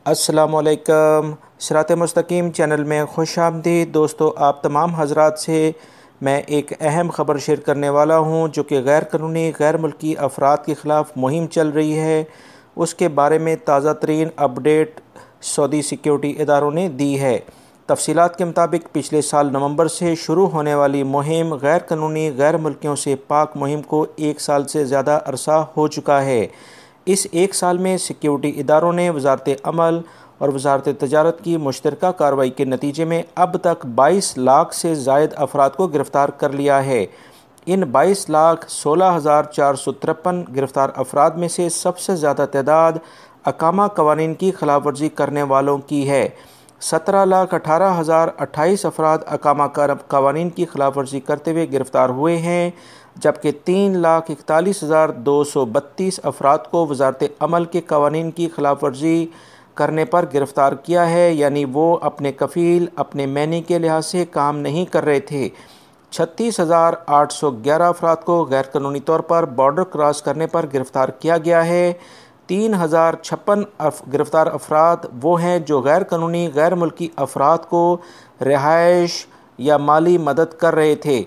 अस्सलामुअलैकुम। सिरात मुस्तकीम चैनल में खुश आमदीद। दोस्तों, आप तमाम हजरात से मैं एक अहम ख़बर शेयर करने वाला हूँ जो कि गैर कानूनी गैर मुल्की अफराद के ख़िलाफ़ मुहिम चल रही है। उसके बारे में ताज़ा तरीन अपडेट सऊदी सिक्योरिटी इदारों ने दी है। तफसीलात के मुताबिक पिछले साल नवंबर से शुरू होने वाली मुहिम गैर कानूनी गैर मुल्कियों से पाक मुहिम को 1 साल से ज़्यादा अरसा हो चुका है। इस 1 साल में सिक्योरिटी इदारों ने वजारत अमल और वजारत तजारत की मुश्तरका कार्रवाई के नतीजे में अब तक 22 लाख से ज़ायद अफराद को गिरफ़्तार कर लिया है। इन 22,16,453 गिरफ़्तार अफराद में से सबसे ज़्यादा तादाद अकामा कवानीन की खिलाफ वर्जी करने वालों की है। 17,18,028 अफराद अकामा कवानीन की खिलाफ वर्जी करते हुए गिरफ़्तार हुए हैं, जबकि 3,41,232 अफराद को वजारत अमल के कवानीन की खिलाफ वर्जी करने पर गिरफ़्तार किया है, यानी वो अपने कफ़ील अपने मैनी के लिहाज से काम नहीं कर रहे थे। 36,811 अफराद को गैर कानूनी तौर पर बॉर्डर क्रॉस करने पर गिरफ़्तार किया गया है। 3,056 गिरफ़्तार अफराद वो हैं जो गैर कानूनी गैर मुल्की अफराद को रिहाइश या माली मदद कर रहे थे।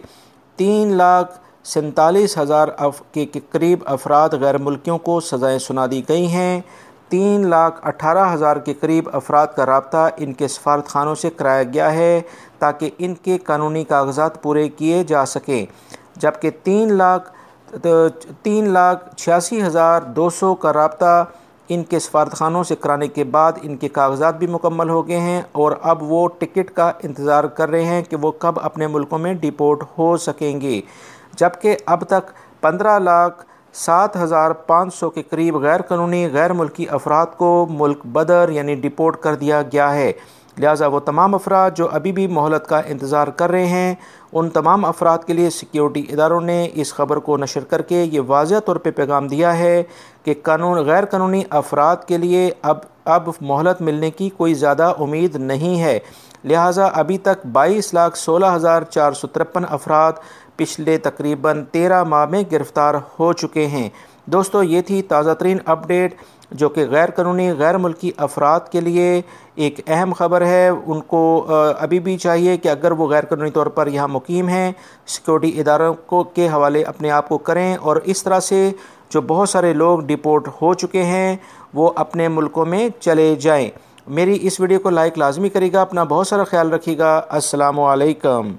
3,47,000 के करीब अफराद गैर मुल्कियों को सज़ाएँ सुना दी गई हैं। 3,18,000 के करीब अफराद का रब्ता इनके सफारत खानों से कराया गया है ताकि इनके कानूनी कागजात पूरे किए जा सकें, जबकि 3,86,200 का रब्ता इनके सफारत खानों से कराने के बाद इनके कागजात भी मुकम्मल हो गए हैं और अब वो टिकट का इंतज़ार कर रहे हैं कि वो कब अपने मुल्कों में डिपोर्ट हो सकेंगे। जबकि अब तक 15,07,500 के करीब गैर कानूनी गैर मुल्की अफराद को मुल्क बदर यानी डिपोर्ट कर दिया गया है। लिहाजा वो तमाम अफराद जो अभी भी मोहलत का इंतज़ार कर रहे हैं, उन तमाम अफराद के लिए सिक्योरिटी इदारों ने इस खबर को नशर करके ये वाज़ेह तौर पर पैगाम दिया है कि गैर कानूनी अफराद के लिए अब मोहलत मिलने की कोई ज़्यादा उम्मीद नहीं है। लिहाजा अभी तक 22,16,453 अफराद पिछले तकरीबन 13 माह में गिरफ़्तार हो चुके हैं। दोस्तों, ये थी ताज़ा तरीन अपडेट जो कि गैर कानूनी गैर मुल्की अफराद के लिए एक अहम ख़बर है। उनको अभी भी चाहिए कि अगर वो गैर कानूनी तौर पर यहाँ मुकीम हैं, सिक्योरिटी इदारों को के हवाले अपने आप को करें और इस तरह से जो बहुत सारे लोग डिपोर्ट हो चुके हैं वो अपने मुल्कों में चले जाएँ। मेरी इस वीडियो को लाइक लाजमी करिएगा। अपना बहुत सारा ख्याल रखिएगा। अस्सलामु अलैकुम।